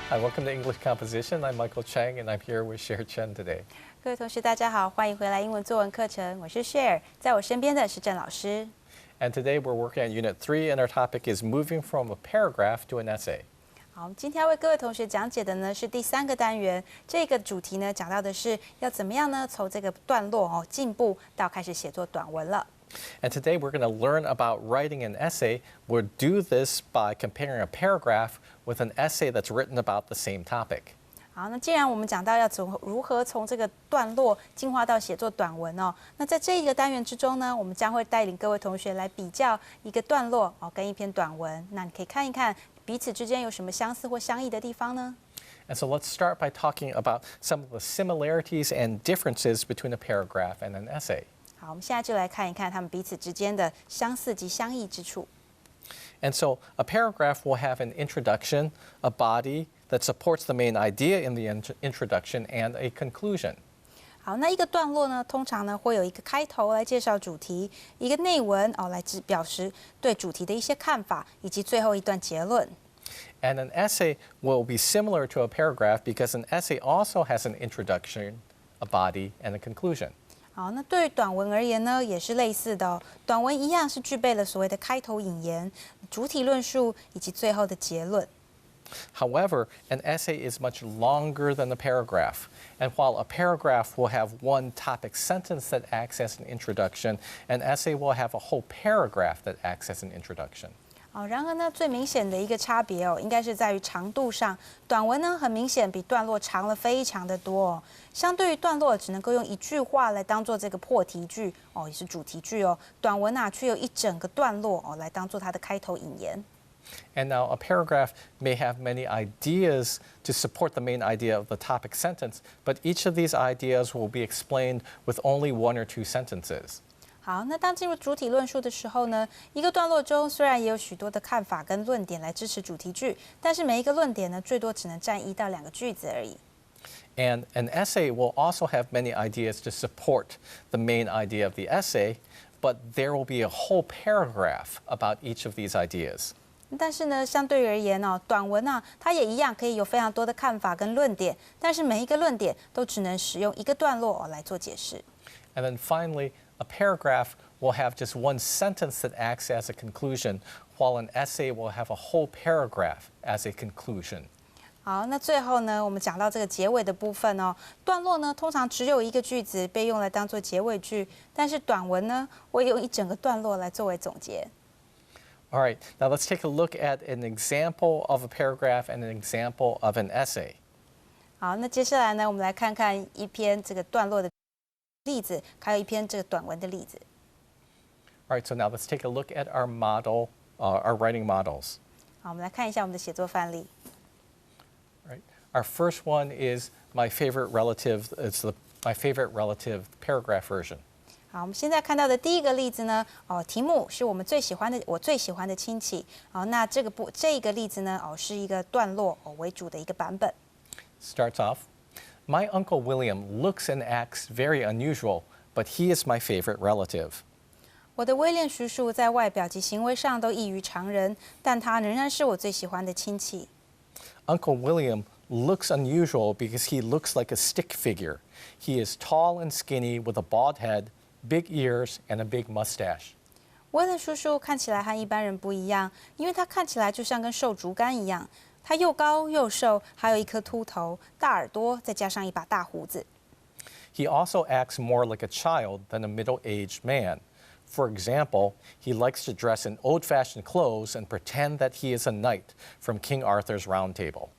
Hi, welcome to English Composition. I'm Michael Chang, and I'm here with Cher Chen today. 各位同学，大家好，欢迎回来英文作文课程，我是 Cher， 在我身边的是郑老师。And today we're working on Unit 3, and our topic is moving from a paragraph to an essay. 好，我们今天要为各位同学讲解的呢是第3个单元，这个主题呢讲到的是要怎么样呢从这个段落进步到开始写作短文了。And today we're going to learn about writing an essay. We'll do this by comparing a paragraph with an essay that's written about the same topic. 好，那既然我们讲到要如何从这个段落进化到写作短文哦，那在这一个单元之中呢，我们将会带领各位同学来比较一个段落跟一篇短文。那你可以看一看彼此之间有什么相似或相异的地方呢？ And so let's start by talking about some of the similarities and differences between a paragraph and an essay. 好，我们现在就来看一看他们彼此之间的相似及相异之处。And so a paragraph will have an introduction, a body that supports the main idea in the introduction, and a conclusion. 好，那一个段落呢，通常呢会有一个开头来介绍主题，一个内文来表示对主题的一些看法，以及最后一段结论。And an essay will be similar to a paragraph because an essay also has an introduction, a body, and a conclusion. 好，那对于短文而言呢，也是类似的哦。短文一样是具备了所谓的开头引言、主体论述以及最后的结论。However, an essay is much longer than a paragraph. And while a paragraph will have one topic sentence that acts as an introduction, an essay will have a whole paragraph that acts as an introduction. 然而呢，最明显的一个差别应该是在于长度上。短文呢，很明显比段落长了非常的多哦。相对于段落只能够用一句话来当做这个破题句也是主题句哦。短文却有一整个段落来当做它的开头引言。And now a paragraph may have many ideas to support the main idea of the topic sentence, but each of these ideas will be explained with only one or two sentences. 好，那当进入主体论述的时候呢，一个段落中虽然也有许多的看法跟论点来支持主题句，但是每一个论点呢，最多只能占1到2个句子而已。And an essay will also have many ideas to support the main idea of the essay, but there will be a whole paragraph about each of these ideas. 但是呢，相对而言短文它也一样可以有非常多的看法跟论点，但是每一个论点都只能使用一个段落来做解释。And then finally, a paragraph will have just one sentence that acts as a conclusion, while an essay will have a whole paragraph as a conclusion. 好，那最后呢，我们讲到这个结尾的部分段落呢通常只有一个句子被用来当做结尾句，但是短文呢会用一整个段落来作为总结。All right, now let's take a look at an example of a paragraph and an example of an essay. 好，那接下来呢，我们来看看一篇这个段落的例子，还有一篇这个短文的例子。All right, so now let's take a look at our model, our writing models. 好，我们来看一下我们的写作范例。All right, our first one is my favorite relative. It's my favorite relative paragraph version. 好，我们现在看到的第一个例子呢，题目是我最喜欢的亲戚。那这个例子呢，是一个段落为主的一个版本。Starts off, my Uncle William looks and acts very unusual, but he is my favorite relative. 我的威廉叔叔在外表及行为上都异于常人，但他仍然是我最喜欢的亲戚。Uncle William looks unusual because he looks like a stick figure. He is tall and skinny with a bald head, big ears, and a big mustache. 威廉叔叔看起来和一般人不一样，因为他看起来就像根瘦竹竿一样。他又高又瘦，还有一颗秃头、大耳朵，再加上一把大胡子。He also acts more like a child than a middle-aged man. For example, he likes to dress in old-fashioned clothes and pretend that he is a knight from King Arthur's Round Table.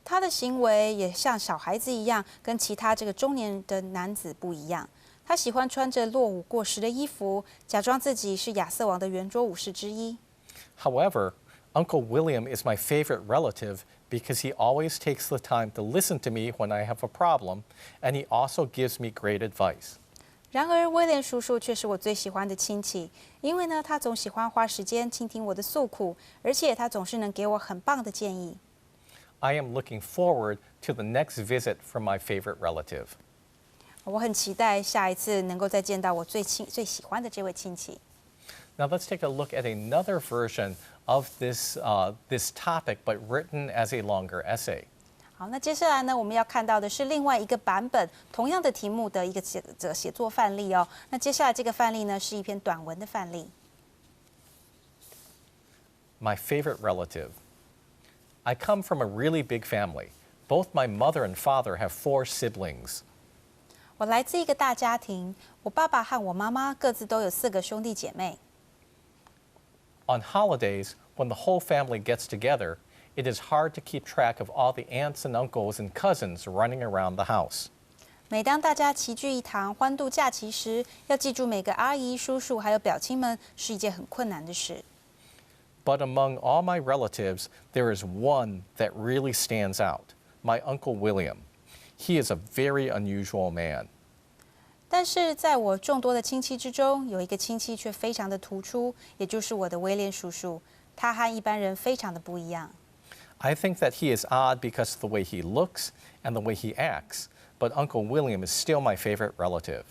他的行为也像小孩子一样，跟其他这个中年的男子不一样。他喜欢穿着落伍过时的衣服，假装自己是亚瑟王的圆桌武士之一。However, Uncle William is my favorite relative because he always takes the time to listen to me when I have a problem, and he also gives me great advice. 然而，威廉叔叔却是我最喜欢的亲戚，因为呢，他总喜欢花时间倾听我的诉苦，而且他总是能给我很棒的建议。I am looking forward to the next visit from my favorite relative. 我很期待下一次能够再见到我最喜欢的这位亲戚。Now let's take a look at another version of this topic, but written as a longer essay. 好，那接下来呢，我们要看到的是另外一个版本，同样的题目的一个写作范例哦。那接下来这个范例呢，是一篇短文的范例。My favorite relative. I come from a really big family. Both my mother and father have 4 siblings. 我来自一个大家庭，我爸爸和我妈妈各自都有4个兄弟姐妹。On holidays, when the whole family gets together, it is hard to keep track of all the aunts and uncles and cousins running around the house. 每当大家齐聚一堂欢度假期时，要记住每个阿姨、叔叔还有表亲们是一件很困难的事。But among all my relatives, there is one that really stands out, my Uncle William. He is a very unusual man. 但是在我众多的亲戚之中，有一个亲戚却非常的突出，也就是我的威廉叔叔。他和一般人非常的不一样。I think that he is odd because of the way he looks and the way he acts, but Uncle William is still my favorite relative.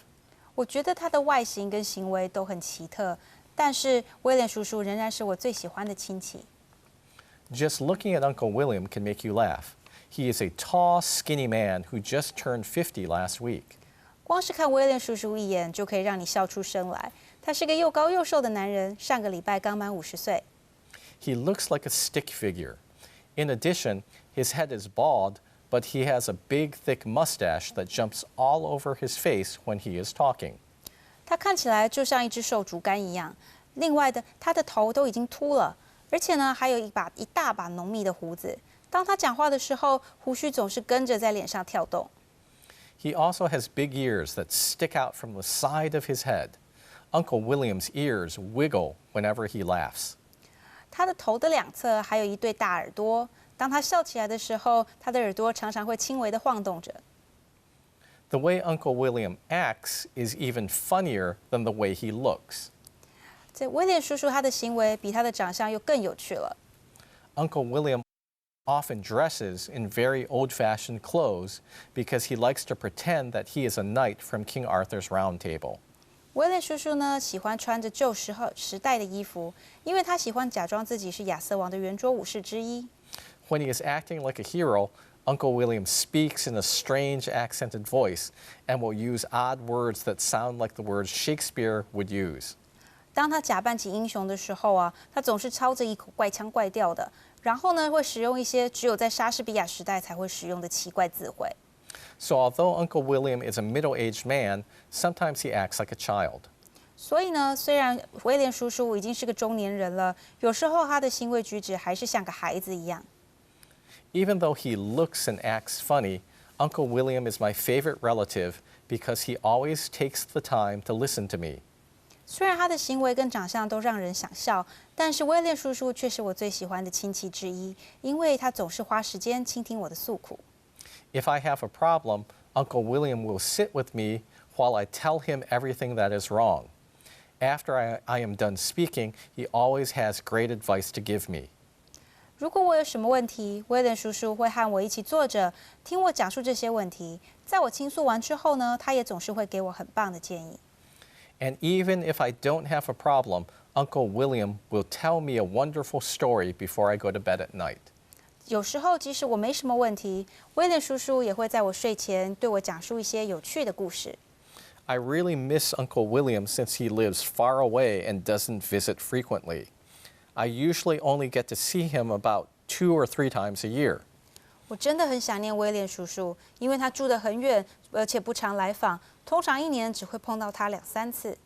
我觉得他的外形跟行为都很奇特，但是威廉叔叔仍然是我最喜欢的亲戚。Just looking at Uncle William can make you laugh. He is a tall, skinny man who just turned 50 last week. 光是看威廉叔叔一眼，就可以让你笑出声来。他是个又高又瘦的男人，上个礼拜刚满50岁。He looks like a stick figure. In addition, his head is bald, but he has a big, thick mustache that jumps all over his face when he is talking. 他看起来就像一只瘦竹竿一样。另外的，他的头都已经秃了，而且呢，还有一大把浓密的胡子。当他讲话的时候，胡须总是跟着在脸上跳动。He also has big ears that stick out from the side of his head. Uncle William's ears wiggle whenever he laughs. 他的头的两侧还有一对大耳朵，当他笑起来的时候，他的耳朵常常会轻微的晃动着。The way Uncle William acts is even funnier than the way he looks. 这威廉叔叔他的行为比他的长相又更有趣了。Uncle William often dresses in very old-fashioned clothes because he likes to pretend that he is a knight from King Arthur's Round Table. 威廉叔叔呢，喜欢穿着旧时代的衣服，因为他喜欢假装自己是亚瑟王的圆桌武士之一。When he is acting like a hero, Uncle William speaks in a strange accented voice and will use odd words that sound like the words Shakespeare would use. 当他假扮起英雄的时候啊，他总是操着一口怪腔怪调的，然后呢，会使用一些只有在莎士比亚时代才会使用的奇怪字汇。So although Uncle William is a middle-aged man, sometimes he acts like a child. 所以呢，虽然威廉叔叔已经是个中年人了，有时候他的行为举止还是像个孩子一样。Even though he looks and acts funny, Uncle William is my favorite relative because he always takes the time to listen to me. 虽然他的行为跟长相都让人想笑，但是威廉叔叔却是我最喜欢的亲戚之一，因为他总是花时间倾听我的诉苦。If I have a problem, Uncle William will sit with me while I tell him everything that is wrong. After I am done speaking, he always has great advice to give me. 如果我有什么问题，威廉叔叔会和我一起坐着，听我讲述这些问题。在我倾诉完之后呢，他也总是会给我很棒的建议。And even if I don't have a problem, Uncle William will tell me a wonderful story before I go to bed at night. 有时候，即使我没什么问题，威廉叔叔也会在我睡前对我讲述一些有趣的故事。I really miss Uncle William since he lives far away and doesn't visit frequently. I usually only get to see him about 2 or 3 times a year. 我真的很想念威廉叔叔，因为他住得很远，而且不常来访，通常一年只会碰到他2、3次。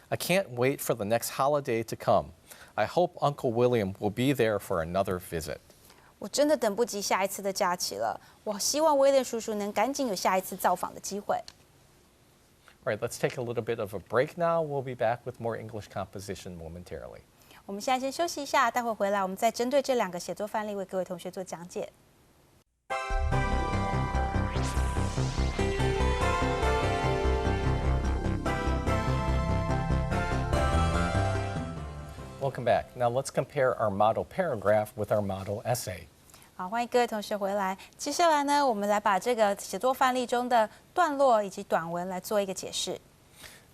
I can't wait for the next holiday to come. I hope Uncle William will be there for another visit. 我真的等不及下一次的假期了。我希望威廉叔叔能赶紧有下一次造访的机会。All right, let's take a little bit of a break now. We'll be back with more English composition momentarily. 我们现在先休息一下，待会回来我们再针对这2个写作范例为各位同学做讲解。Welcome back. Now let's compare our model paragraph with our model essay. 好，欢迎各位同学回来。接下来呢，我们来把这个写作范例中的段落以及短文来做一个解释。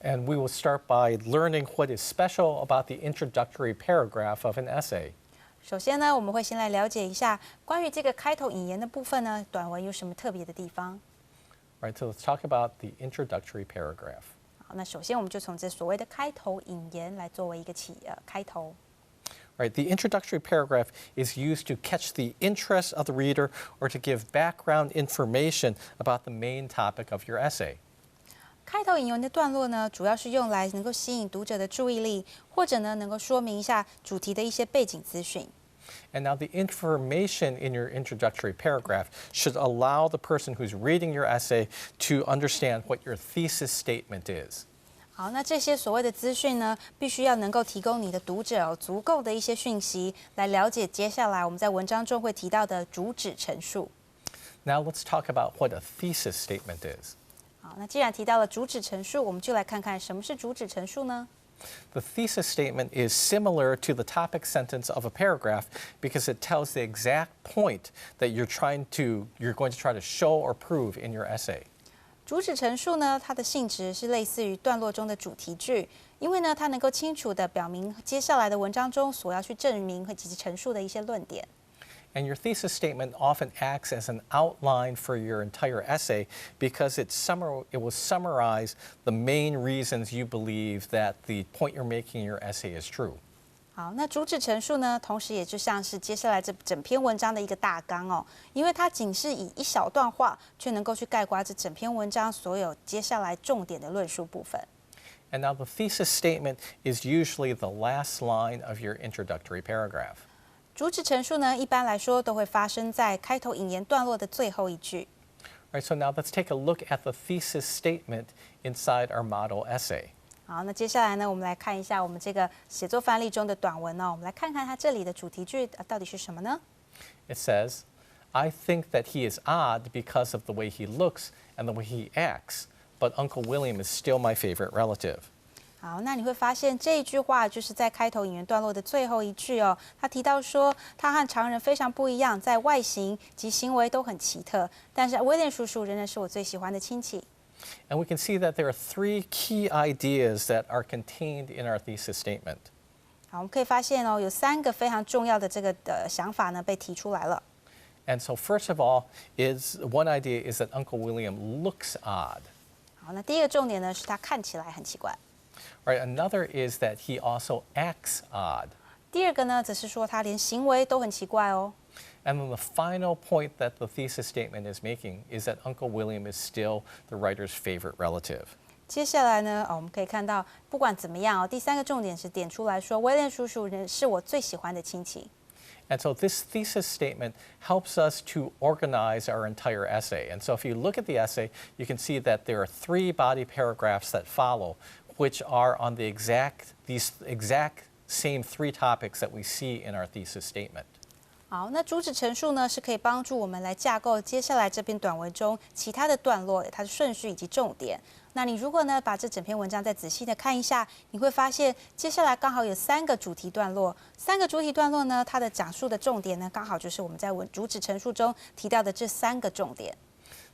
And we will start by learning what is special about the introductory paragraph of an essay. 首先呢，我们会先来了解一下关于这个开头引言的部分呢，短文有什么特别的地方。Right, so let's talk about the introductory paragraph. 好，那首先我们就从这所谓的开头引言来作为一个开头。Right, the introductory paragraph is used to catch the interest of the reader or to give background information about the main topic of your essay. 开头引言的段落呢，主要是用来能够吸引读者的注意力，或者呢能够说明一下主题的一些背景资讯。And now the information in your introductory paragraph should allow the person who's reading your essay to understand what your thesis statement is. 好，那这些所谓的资讯呢，必须要能够提供你的读者足够的一些讯息，来了解接下来我们在文章中会提到的主旨陈述。Now let's talk about what a thesis statement is. 好，那既然提到了主旨陈述，我们就来看看什么是主旨陈述呢？ The thesis statement is similar to the topic sentence of a paragraph because it tells the exact point that you're going to try to show or prove in your essay. 主旨陈述呢，它的性质是类似于段落中的主题句，因为呢，它能够清楚地表明接下来的文章中所要去证明以及陈述的一些论点。And your thesis statement often acts as an outline for your entire essay because it will summarize the main reasons you believe that the point you're making in your essay is true. 好，那主旨陈述呢，同时也就像是接下来这整篇文章的一个大纲哦，因为它仅是以一小段话，却能够去概括这整篇文章所有接下来重点的论述部分。And now the thesis statement is usually the last line of your introductory paragraph. 主旨陈述呢，一般来说都会发生在开头引言段落的最后一句。All right, so now let's take a look at the thesis statement inside our model essay. 好，那接下来呢，我们来看一下我们这个写作范例中的短文哦。我们来看看它这里的主题句到底是什么呢？ It says, I think that he is odd because of the way he looks and the way he acts, but Uncle William is still my favorite relative. 好，那你会发现这一句话就是在开头引言段落的最后一句哦。他提到说，他和常人非常不一样，在外形及行为都很奇特，但是威廉叔叔仍然是我最喜欢的亲戚。And we can see that there are three key ideas that are contained in our thesis statement. 好，我们可以发现哦，有3个非常重要的这个想法呢被提出来了。And so first of all, one idea is that Uncle William looks odd. 好，那第一个重点呢是他看起来很奇怪。Right, another is that he also acts odd. 第二个呢，则是说他连行为都很奇怪哦。And then the final point that the thesis statement is making is that Uncle William is still the writer's favorite relative. 接下来呢，我们可以看到，不管怎么样哦，第3个重点是点出来说，威廉叔叔仍是我最喜欢的亲戚。And so this thesis statement helps us to organize our entire essay. And so if you look at the essay, you can see that there are 3 body paragraphs that follow, which are on these exact same 3 topics that we see in our thesis statement. 好，那主旨陈述呢，是可以帮助我们来架构接下来这篇短文中其他的段落，它的顺序以及重点。那你如果呢把这整篇文章再仔细的看一下，你会发现接下来刚好有3个主题段落，3个主题段落呢，它的讲述的重点呢，刚好就是我们在主旨陈述中提到的这3个重点。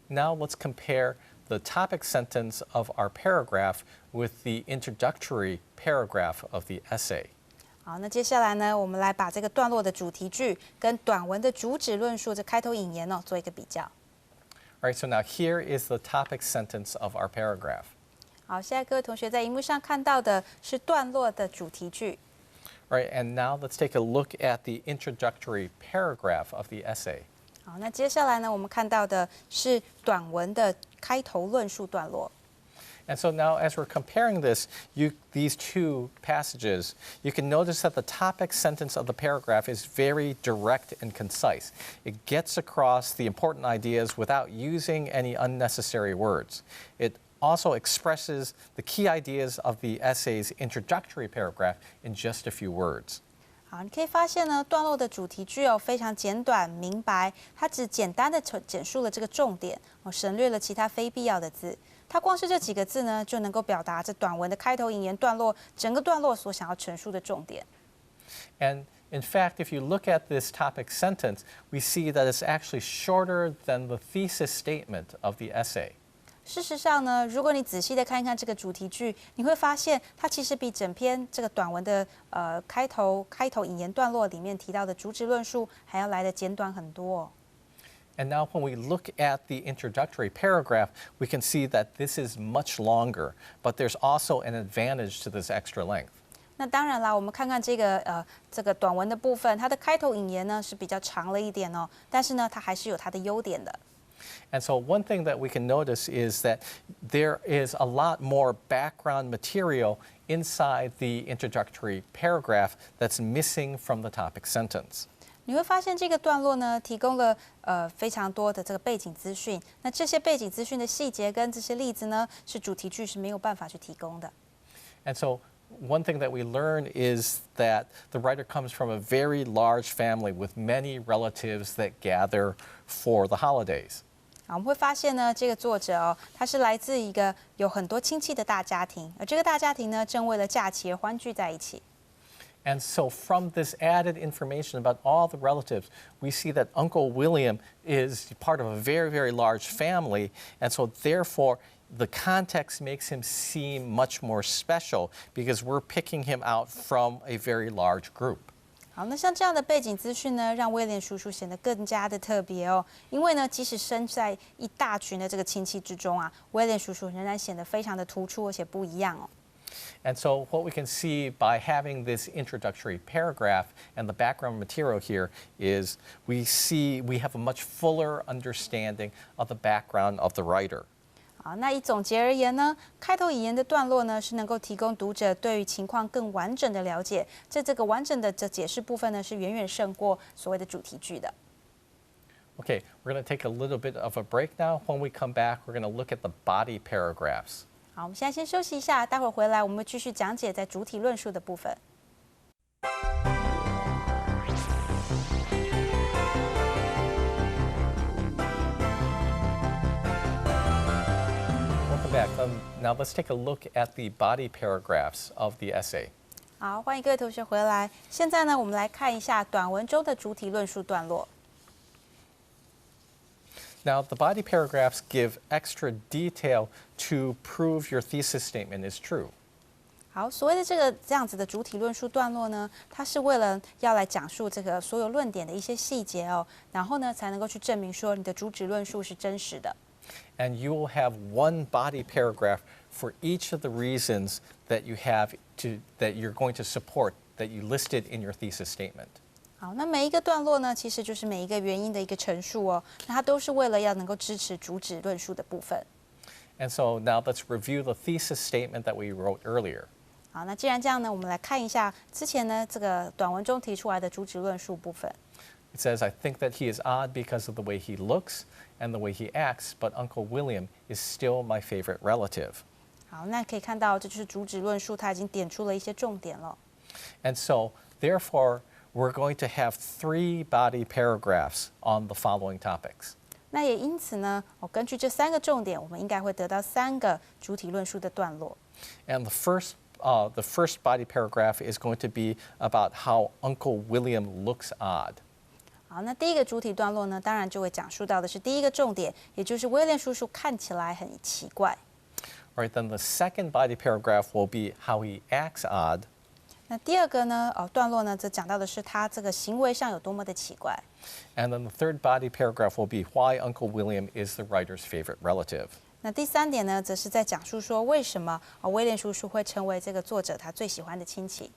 Now let's compare the topic sentence of our paragraph with the introductory paragraph of the essay. 好，那接下来呢，我们来把这个段落的主题句跟短文的主旨论述这开头引言哦做一个比较。All right, so now here is the topic sentence of our paragraph. 好，现在各位同学在荧幕上看到的是段落的主题句。All right, and now let's take a look at the introductory paragraph of the essay. 好，那接下来呢，我们看到的是短文的开头论述段落。And so now as we're comparing these 2 passages, you can notice that the topic sentence of the paragraph is very direct and concise. It gets across the important ideas without using any unnecessary words. It also expresses the key ideas of the essay's introductory paragraph in just a few words. 好，你可以发现呢，段落的主题句哦非常简短明白，它只简单的简述了这个重点，省略了其他非必要的字。它光是这几个字呢，就能够表达这短文的开头引言段落整个段落所想要陈述的重点。And in fact, if you look at this topic sentence, we see that it's actually shorter than the thesis statement of the essay. 事实上呢，如果你仔细的看一看这个主题句，你会发现它其实比整篇这个短文的开头引言段落里面提到的主旨论述还要来得简短很多哦。And now when we look at the introductory paragraph, we can see that this is much longer, but there's also an advantage to this extra length. 那当然啦，我们看看这个短文的部分，它的开头引言呢是比较长了一点哦，但是呢，它还是有它的优点的。And so one thing that we can notice is that there is a lot more background material inside the introductory paragraph that's missing from the topic sentence. 你会发现这个段落呢，提供了非常多的这个背景资讯。那这些背景资讯的细节跟这些例子呢，是主题句是没有办法去提供的。And so one thing that we learn is that the writer comes from a very large family with many relatives that gather for the holidays. 我们会发现呢，这个作者哦，他是来自一个有很多亲戚的大家庭，而这个大家庭呢，正为了假期而欢聚在一起。And so from this added information about all the relatives, we see that Uncle William is part of a very, very large family. And so therefore, the context makes him seem much more special because we're picking him out from a very large group. 好，那像这样的背景资讯呢，让威廉叔叔显得更加的特别哦。因为呢，即使身在一大群的这个亲戚之中啊，威廉叔叔仍然显得非常的突出，而且不一样哦。And so what we can see by having this introductory paragraph and the background material here is we have a much fuller understanding of the background of the writer. 好，那以总结而言呢，开头引言的段落呢，是能够提供读者对于情况更完整的了解。这个完整的解释部分呢，是远远胜过所谓的主题句的。Okay, we're going to take a little bit of a break now. When we come back, we're going to look at the body paragraphs. 好，我们现在先休息一下，待会儿回来我们会继续讲解在主体论述的部分。Welcome back. Now let's take a look at the body paragraphs of the essay. 好，欢迎各位同学回来。现在呢，我们来看一下短文中的主体论述段落。Now, the body paragraphs give extra detail to prove your thesis statement is true. 好，所谓的这样子的主体论述段落呢，它是为了要来讲述这个所有论点的一些细节哦，然后呢才能够去证明说你的主旨论述是真实的。And you will have one body paragraph for each of the reasons that you're going to support that you listed in your thesis statement. 好，那每一个段落呢，其实就是每一个原因的一个陈述哦，那它都是为了要能够支持主旨论述的部分。And so now let's review the thesis statement that we wrote earlier. 好，那既然这样呢，我们来看一下之前呢这个短文中提出来的主旨论述部分。It says, I think that he is odd because of the way he looks and the way he acts, but Uncle William is still my favorite relative. 好，那可以看到这就是主旨论述，它已经点出了一些重点了。And so, therefore, we're going to have 3 body paragraphs on the following topics. 那也因此呢，根据这3个重点，我们应该会得到3个主体论述的段落。And the first body paragraph is going to be about how Uncle William looks odd. 好，那第一个主体段落呢，当然就会讲述到的是第一个重点，也就是威廉叔叔看起来很奇怪。All right, then the second body paragraph will be how he acts odd. 那第二个呢，段落呢，则讲到的是他这个行为上有多么的奇怪。And then the third body paragraph will be why Uncle William is the writer's favorite relative. 那第3点呢，则是在讲述说为什么威廉叔叔会成为这个作者他最喜欢的亲戚。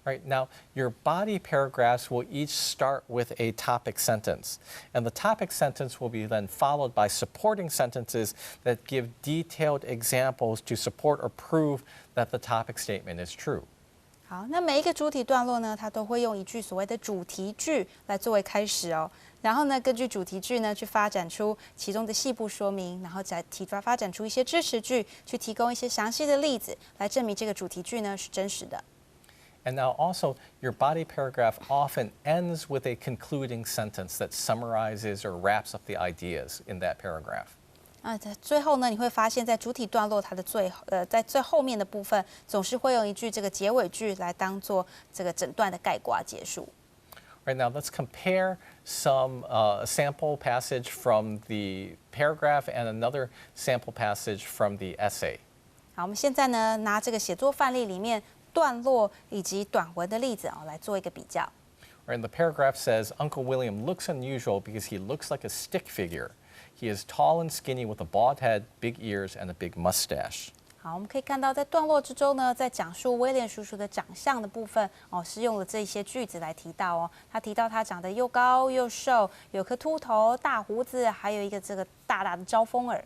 Right, now, your body paragraphs will each start with a topic sentence. And the topic sentence will be then followed by supporting sentences that give detailed examples to support or prove that the topic statement is true. 好，那每一个主体段落呢，它都会用一句所谓的主题句来作为开始哦。然后呢，根据主题句呢，去发展出其中的细部说明，然后再发展出一些支持句，去提供一些详细的例子，来证明这个主题句呢是真实的。And now also, your body paragraph often ends with a concluding sentence that summarizes or wraps up the ideas in that paragraph. 最后呢，你会发现在主体段落它的在最后面的部分，总是会用一句这个结尾句来当做这个整段的概括结束。Right now, let's compare some sample passage from the paragraph and another sample passage from the essay. 好，我们现在呢拿这个写作范例里面段落以及短文的例子来做一个比较。Right, and the paragraph says, Uncle William looks unusual because he looks like a stick figure. He is tall and skinny with a bald head, big ears, and a big mustache. 好，我们可以看到，在段落之中呢，在讲述威廉叔叔的长相的部分是用了这些句子来提到他提到他长得又高又瘦，有颗秃头、大胡子，还有一个这个大大的招风耳。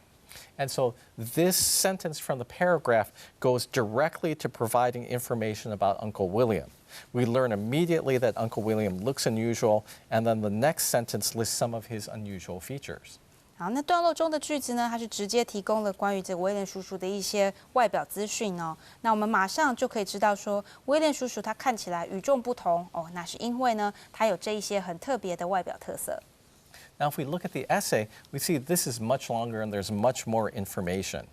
And so this sentence from the paragraph goes directly to providing information about Uncle William. We learn immediately that Uncle William looks unusual, and then the next sentence lists some of his unusual features. 好，那段落中的句子呢，它是直接提供了关于这个威廉叔叔的一些外表资讯那我们马上就可以知道说，威廉叔叔他看起来与众不同那是因为呢，他有这一些很特别的外表特色。Now, if we look at the essay, we see this is much longer and there's much more information.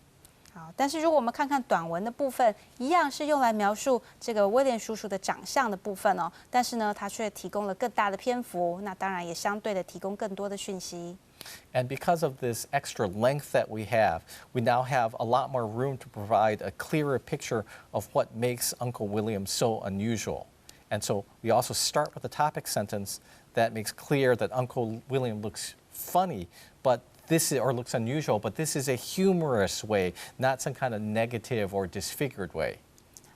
好，但是如果我们看看短文的部分，一样是用来描述这个威廉叔叔的长相的部分但是呢，他却提供了更大的篇幅，那当然也相对的提供更多的讯息。And because of this extra length that we now have a lot more room to provide a clearer picture of what makes Uncle William so unusual. And so we also start with a topic sentence that makes clear that Uncle William looks funny, or looks unusual, but this is a humorous way, not some kind of negative or disfigured way.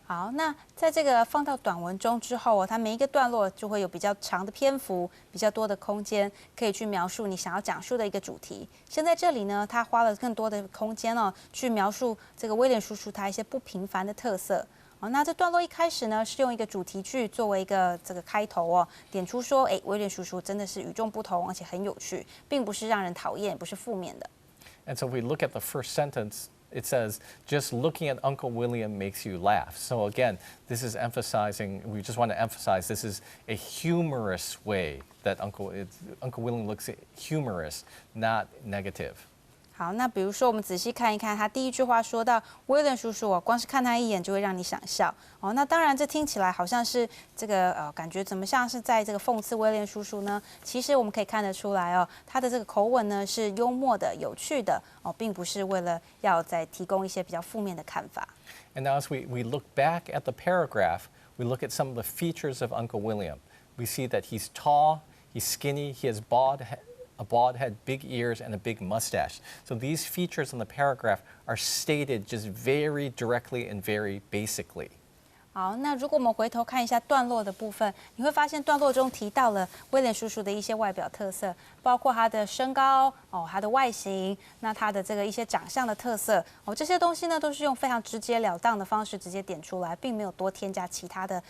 好，那在这个放到短文中之后它每一个段落就会有比较长的篇幅，比较多的空间，可以去描述你想要讲述的一个主题。现在这里呢，他花了更多的空间去描述这个威廉叔叔他一些不平凡的特色。那这段落一开始呢，是用一个主题句作为一个这个开头点出说，威廉叔叔真的是与众不同，而且很有趣，并不是让人讨厌，不是负面的。And so if we look at the first sentence, it says, just looking at Uncle William makes you laugh. So again, we just want to emphasize this is a humorous way that Uncle William looks humorous, not negative. 好，那比如说我们仔细看一看，他第一句话说到威廉叔叔光是看他一眼就会让你想笑那当然这听起来好像是这个感觉怎么像是在这个讽刺威廉叔叔呢？其实我们可以看得出来他的这个口吻呢是幽默的、有趣的并不是为了要再提供一些比较负面的看法。And now as we look back at the paragraph, we look at some of the features of Uncle William. We see that he's tall, he's skinny, he has a bald head, big ears, and a big mustache. So these features in the paragraph are stated just very directly and very basically. 好，那如果我们回头看一下段落的部分，你会发现段落中提到了威廉叔叔的一些外表特色，包括他的身高他的外形，那他的这个一些长相的特色这些东西呢都是用非常直截了当的方式直接点出来，并没有多添加其他的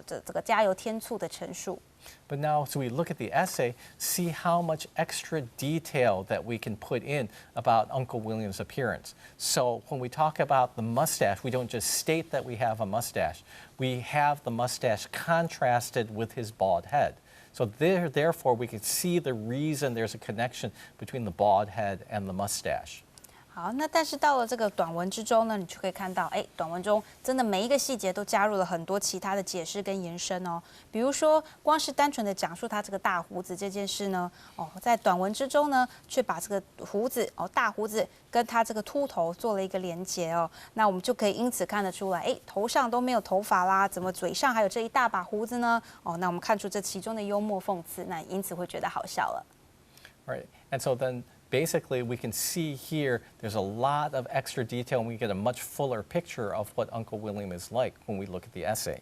这个加油添醋的陈述。But now, as we look at the essay, see how much extra detail that we can put in about Uncle William's appearance. So when we talk about the mustache, we don't just state that we have a mustache. We have the mustache contrasted with his bald head. So therefore, we can see the reason there's a connection between the bald head and the mustache. 好，那但是到了这个短文之中呢，你就可以看到，短文中真的每一个细节都加入了很多其他的解释跟延伸比如说，光是单纯的讲述他这个大胡子这件事呢，在短文之中呢，却把这个胡子大胡子跟他这个秃头做了一个连结那我们就可以因此看得出来，头上都没有头发啦，怎么嘴上还有这一大把胡子呢？那我们看出这其中的幽默讽刺，那因此会觉得好笑了。Right, and so then. Basically, we can see here there's a lot of extra detail and we get a much fuller picture of what Uncle William is like when we look at the essay.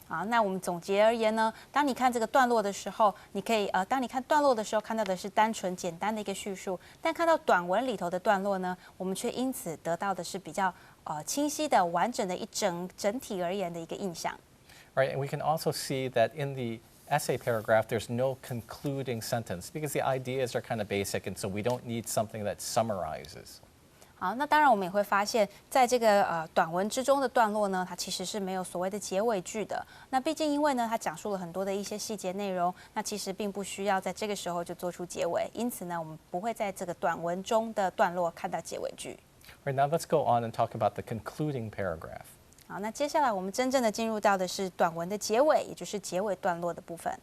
好，那我们总结而言呢，当你看这个段落的时候，你可以当你看段落的时候看到的是单纯简单的一个叙述，但看到短文里头的段落呢，我们却因此得到的是比较清晰的、完整的一整体而言的一个印象。Right, and we can also see that in the essay paragraph, there's no concluding sentence because the ideas are kind of basic, and so we don't need something that summarizes. 好，那当然我们也会发现，在这个短文之中的段落呢，它其实是没有所谓的结尾句的。那毕竟因为呢，它讲述了很多的一些细节内容，那其实并不需要在这个时候就做出结尾。因此呢，我们不会在这个短文中的段落看到结尾句。Right, now let's go on and talk about the concluding paragraph. 好，那接下来我们真正的进入到的是短文的结尾，也就是结尾段落的部分。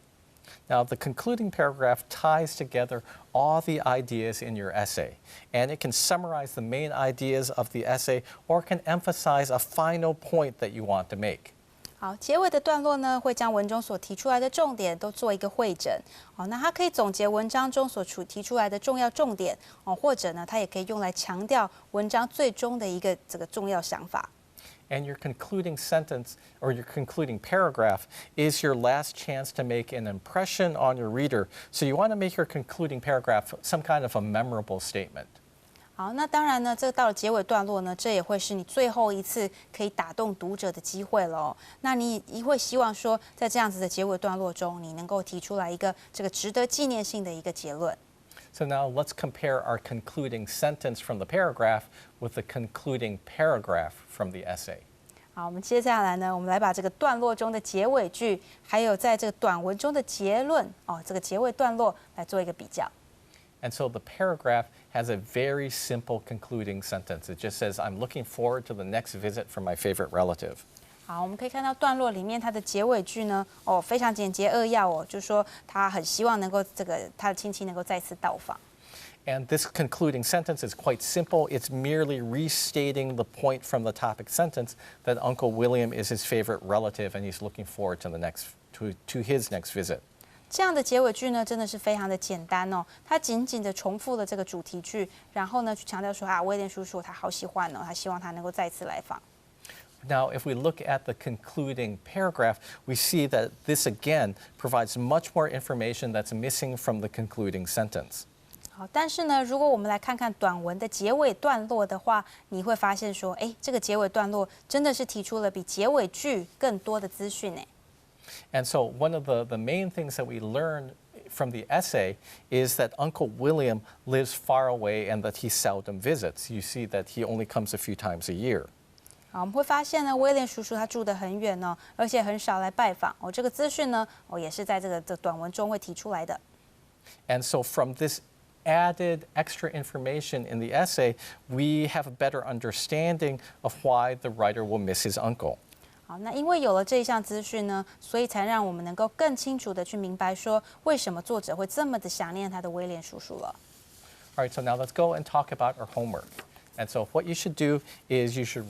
Now, the concluding paragraph ties together all the ideas in your essay, and it can summarize the main ideas of the essay or can emphasize a final point that you want to make. 好，结尾的段落呢，会将文中所提出来的重点都做一个汇整。哦，那它可以总结文章中所提出来的重要重点哦，或者呢，它也可以用来强调文章最终的一个这个重要想法。And your concluding sentence or your concluding paragraph is your last chance to make an impression on your reader. So you want to make your concluding paragraph some kind of a memorable statement. 好，那当然呢，这个到了结尾段落呢，这也会是你最后一次可以打动读者的机会了哦。那你会希望说，在这样子的结尾段落中，你能够提出来一个这个值得纪念性的一个结论。So now let's compare our concluding sentence from the paragraph with the concluding paragraph from the essay. 好，我们接下来呢，我们来把这个段落中的结尾句，还有在这个短文中的结论哦，这个结尾段落来做一个比较。And so the paragraph has a very simple concluding sentence. It just says, I'm looking forward to the next visit from my favorite relative. 好，我们可以看到段落里面它的结尾句呢，哦，非常简洁扼要哦，就是说他很希望能够他的亲戚能够再次到访。And this concluding sentence is quite simple. It's merely restating the point from the topic sentence that Uncle William is his favorite relative and he's looking forward to his next visit. 这样的结尾句呢，真的是非常的简单哦。它紧紧的重复了这个主题句，然后呢，去强调说啊，威廉叔叔他好喜欢哦，他希望他能够再次来访。Now, if we look at the concluding paragraph, we see that this again provides much more information that's missing from the concluding sentence. 好，但是呢，如果我们来看看短文的结尾段落的话，你会发现说，哎，这个结尾段落真的是提出了比结尾句更多的资讯哎。And so one of the main things that we learn from the essay is that Uncle William lives far away and that he seldom visits. You see that he only comes a few times a year. 好，我们会发现呢，威廉叔叔他住得很远哦，而且很少来拜访哦。这个资讯呢，哦也是在这短文中会提出来的。And so from this added extra information in the essay, we have a better understanding of why the writer will miss his uncle. 好，那因为有了这一项资讯呢，所以才让我们能够更清楚的去明白说，为什么作者会这么的想念他的威廉叔叔了。All right, so now let's go and talk about our homework. And so what you should do is you should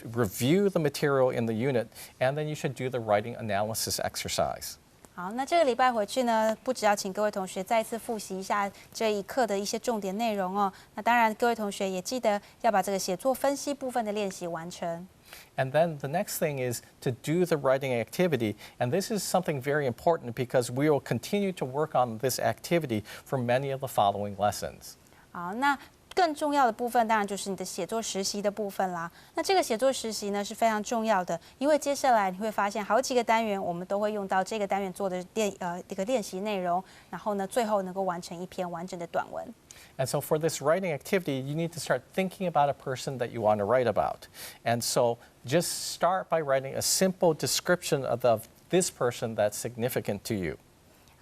review the material in the unit, and then you should do the writing analysis exercise. 好，那这个礼拜回去呢，不只要请各位同学再次复习一下这一课的一些重点内容哦。那当然，各位同学也记得要把这个写作分析部分的练习完成。And then the next thing is to do the writing activity. And this is something very important because we will continue to work on this activity for many of the following lessons. 好，那更重要的部分当然就是你的写作实习的部分啦。那这个写作实习呢是非常重要的，因为接下来你会发现好几个单元我们都会用到这个单元做的一个练习内容，然后呢最后能够完成一篇完整的短文。And so for this writing activity, you need to start thinking about a person that you want to write about. And so just start by writing a simple description of this person that's significant to you.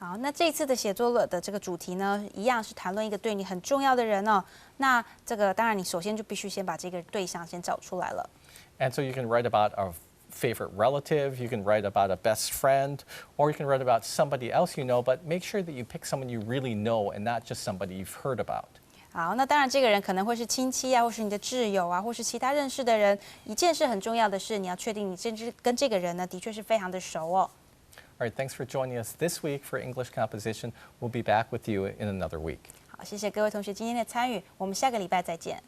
好，那这一次的写作的这个主题呢，一样是谈论一个对你很重要的人哦。那这个当然，你首先就必须先把这个对象先找出来了。And so you can write about a favorite relative, you can write about a best friend, or you can write about somebody else you know, but make sure that you pick someone you really know and not just somebody you've heard about. 好，那当然，这个人可能会是亲戚啊，或是你的挚友啊，或是其他认识的人。一件事很重要的是，你要确定你甚至跟这个人呢，的确是非常的熟哦。All right, thanks for joining us this week for English composition. We'll be back with you in another week. 好，谢谢各位同学今天的参与，我们下个礼拜再见。